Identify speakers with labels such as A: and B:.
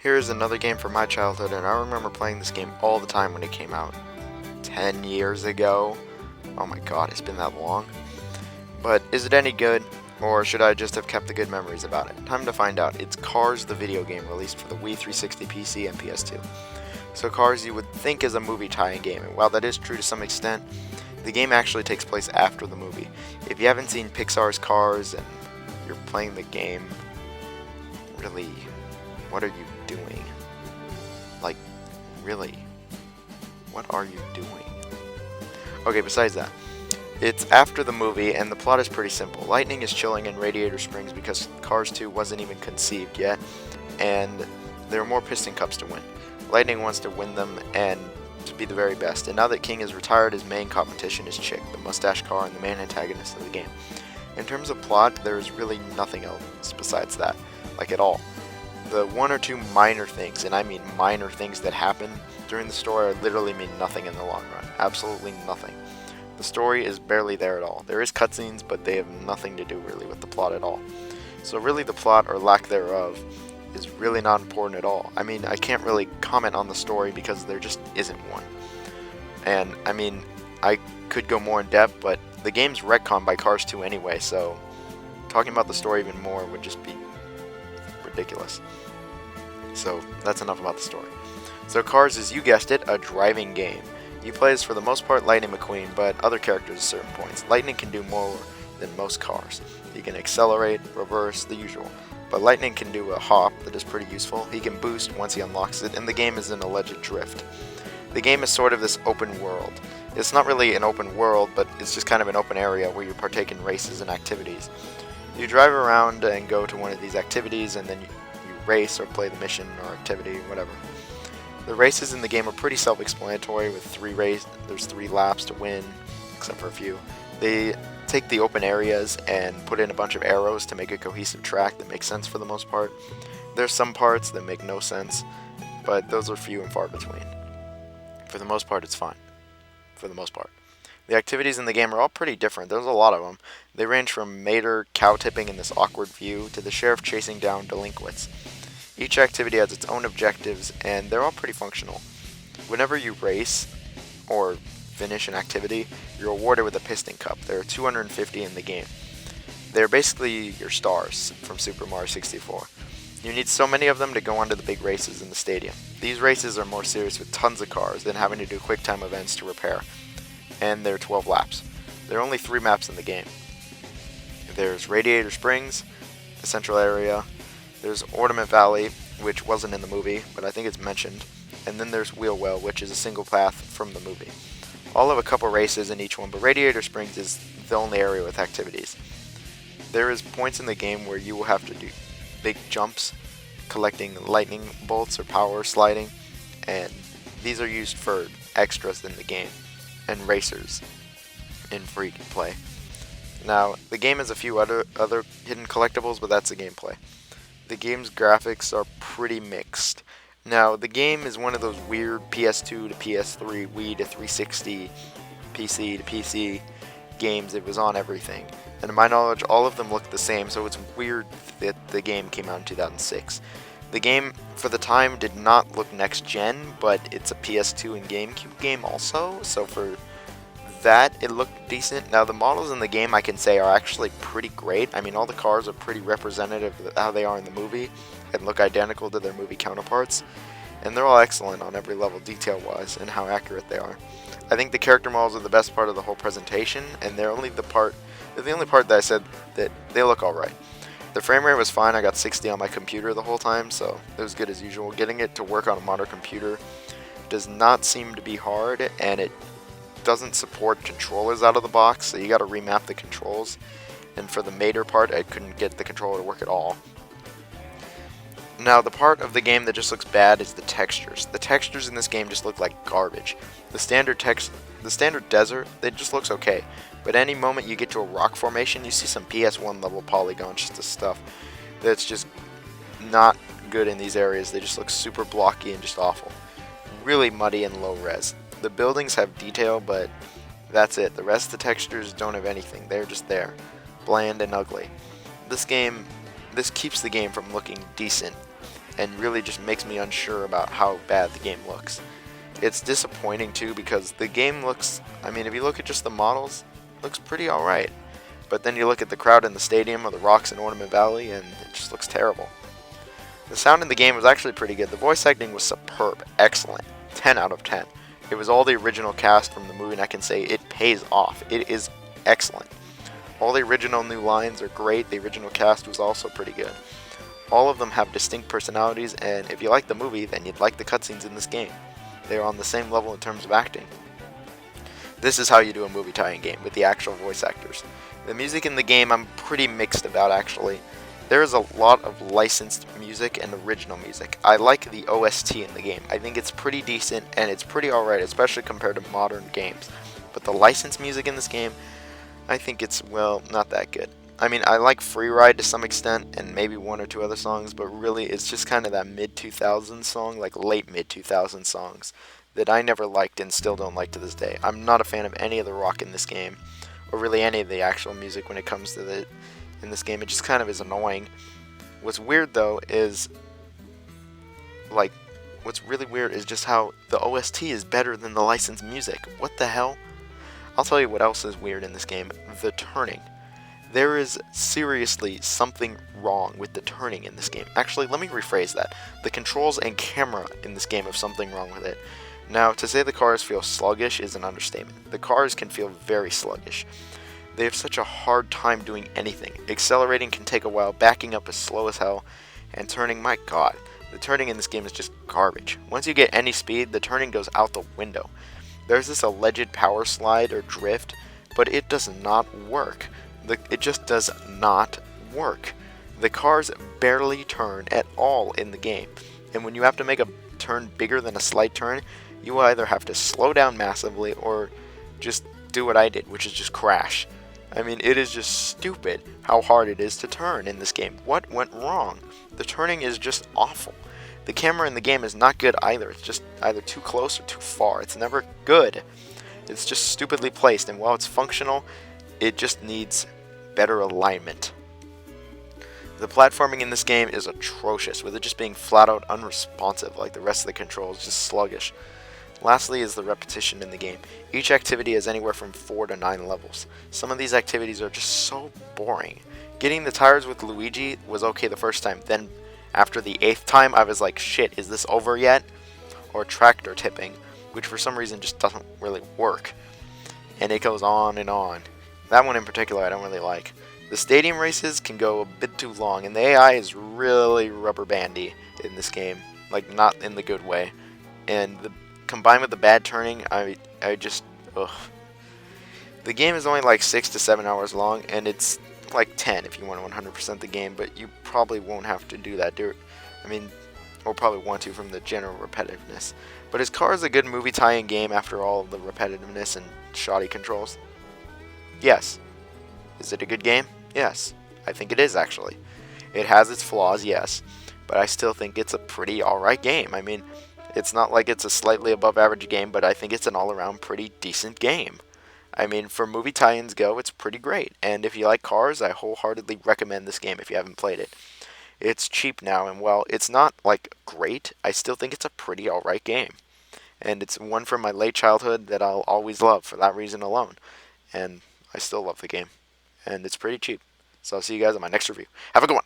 A: Here's another game from my childhood, and I remember playing this game all the time when it came out 10 years ago. Oh my god, it's been that long. But is it any good, or should I just have kept the good memories about it? Time to find out. It's Cars the video game, released for the Wii 360 PC and PS2. So Cars you would think is a movie tie-in game, and while that is true to some extent, the game actually takes place after the movie. If you haven't seen Pixar's Cars and you're playing the game, really, what are you doing? Like, really, what are you doing? Okay, besides that, it's after the movie, and the plot is pretty simple. Lightning is chilling in Radiator Springs because Cars 2 wasn't even conceived yet, and there are more piston cups to win. Lightning wants to win them and to be the very best, and now that King is retired, his main competition is Chick, the mustache car and the main antagonist of the game. In terms of plot, there is really nothing else besides that, like at all. The one or two minor things, and I mean minor things that happen during the story, literally mean nothing in the long run. Absolutely nothing. The story is barely there at all. There is cutscenes, but they have nothing to do really with the plot at all. So really the plot, or lack thereof, is really not important at all. I mean, I can't really comment on the story because there just isn't one. And, I mean, I could go more in depth, but the game's retconned by Cars 2 anyway, so talking about the story even more would just be ridiculous. So, that's enough about the story. So Cars is, you guessed it, a driving game. You play as, for the most part, Lightning McQueen, but other characters at certain points. Lightning can do more than most cars. He can accelerate, reverse, the usual. But Lightning can do a hop that is pretty useful. He can boost once he unlocks it, and the game is an alleged drift. The game is sort of this open world. It's not really an open world, but it's just kind of an open area where you partake in races and activities. You drive around and go to one of these activities, and then you race or play the mission or activity, whatever. The races in the game are pretty self-explanatory with there's 3 laps to win, except for a few. They take the open areas and put in a bunch of arrows to make a cohesive track that makes sense for the most part. There's some parts that make no sense, but those are few and far between. For the most part, it's fine. For the most part. The activities in the game are all pretty different. There's a lot of them. They range from Mater cow tipping in this awkward view to the sheriff chasing down delinquents. Each activity has its own objectives, and they're all pretty functional. Whenever you race or finish an activity, you're awarded with a piston cup. There are 250 in the game. They're basically your stars from Super Mario 64. You need so many of them to go on to the big races in the stadium. These races are more serious with tons of cars than having to do quick time events to repair. And they're 12 laps. There are only 3 maps in the game. There's Radiator Springs, the central area. There's Ornament Valley, which wasn't in the movie, but I think it's mentioned. And then there's Wheel, which is a single path from the movie. All have a couple races in each one, but Radiator Springs is the only area with activities. There is points in the game where you will have to do big jumps, collecting lightning bolts or power sliding, and these are used for extras in the game, and racers in free play. Now, the game has a few other hidden collectibles, but that's the gameplay. The game's graphics are pretty mixed. Now, the game is one of those weird PS2 to PS3, Wii to 360, PC to PC games. It was on everything. And to my knowledge, all of them look the same, so it's weird that the game came out in 2006. The game, for the time, did not look next-gen, but it's a PS2 and GameCube game also, so for that, it looked decent. Now, the models in the game, I can say, are actually pretty great. I mean, all the cars are pretty representative of how they are in the movie and look identical to their movie counterparts. And they're all excellent on every level, detail-wise, and how accurate they are. I think the character models are the best part of the whole presentation, and they're the only part that I said that they look alright. The frame rate was fine. I got 60 on my computer the whole time, so it was good as usual. Getting it to work on a modern computer does not seem to be hard, and it doesn't support controllers out of the box, so you got to remap the controls. And for the Mater part, I couldn't get the controller to work at all. Now, the part of the game that just looks bad is the textures. The textures in this game just look like garbage. The standard desert, it just looks okay. But any moment you get to a rock formation, you see some PS1 level polygons, just the stuff that's just not good in these areas. They just look super blocky and just awful. Really muddy and low res. The buildings have detail, but that's it. The rest of the textures don't have anything. They're just there. Bland and ugly. This keeps the game from looking decent and really just makes me unsure about how bad the game looks. It's disappointing too because the game looks, I mean, if you look at just the models, it looks pretty alright. But then you look at the crowd in the stadium or the rocks in Ornament Valley and it just looks terrible. The sound in the game was actually pretty good. The voice acting was superb, excellent, 10 out of 10. It was all the original cast from the movie, and I can say it pays off. It is excellent. All the original new lines are great. The original cast was also pretty good. All of them have distinct personalities, and if you like the movie, then you'd like the cutscenes in this game. They are on the same level in terms of acting. This is how you do a movie tie-in game, with the actual voice actors. The music in the game I'm pretty mixed about, actually. There is a lot of licensed music and original music. I like the OST in the game. I think it's pretty decent and it's pretty alright, especially compared to modern games. But the licensed music in this game, I think it's, well, not that good. I mean, I like Free Ride to some extent and maybe one or two other songs, but really it's just kind of that mid-2000s song, like late mid-2000s songs, that I never liked and still don't like to this day. I'm not a fan of any of the rock in this game, or really any of the actual music when it comes to in this game. It just kind of is annoying. What's weird though is, like, what's really weird is just how the OST is better than the licensed music. What the hell? I'll tell you what else is weird in this game. The turning. There is seriously something wrong with the turning in this game. Actually, let me rephrase that. The controls and camera in this game have something wrong with it. Now, to say the cars feel sluggish is an understatement. The cars can feel very sluggish. They have such a hard time doing anything. Accelerating can take a while, backing up is slow as hell, and turning, my god, the turning in this game is just garbage. Once you get any speed, the turning goes out the window. There's this alleged power slide or drift, but it does not work. It just does not work. The cars barely turn at all in the game, and when you have to make a turn bigger than a slight turn, you either have to slow down massively or just do what I did, which is just crash. I mean, it is just stupid how hard it is to turn in this game. What went wrong? The turning is just awful. The camera in the game is not good either. It's just either too close or too far. It's never good. It's just stupidly placed, and while it's functional, it just needs better alignment. The platforming in this game is atrocious, with it just being flat out unresponsive, like the rest of the controls, just sluggish. Lastly is the repetition in the game. Each activity has anywhere from 4 to 9 levels. Some of these activities are just so boring. Getting the tires with Luigi was okay the first time, then after the 8th time I was like, shit, is this over yet? Or tractor tipping, which for some reason just doesn't really work. And it goes on and on. That one in particular I don't really like. The stadium races can go a bit too long, and the AI is really rubber bandy in this game. Like, not in the good way. And combined with the bad turning, I just, ugh. The game is only like 6 to 7 hours long, and it's like 10 if you want to 100% the game, but you probably won't have to do that. I mean, or probably want to from the general repetitiveness. But is Cars a good movie tie-in game after all of the repetitiveness and shoddy controls? Yes. Is it a good game? Yes. I think it is, actually. It has its flaws, yes, but I still think it's a pretty alright game. I mean, it's not like it's a slightly above average game, but I think it's an all-around pretty decent game. I mean, for movie tie-ins go, it's pretty great. And if you like cars, I wholeheartedly recommend this game if you haven't played it. It's cheap now, and while it's not, like, great, I still think it's a pretty alright game. And it's one from my late childhood that I'll always love for that reason alone. And I still love the game. And it's pretty cheap. So I'll see you guys on my next review. Have a good one!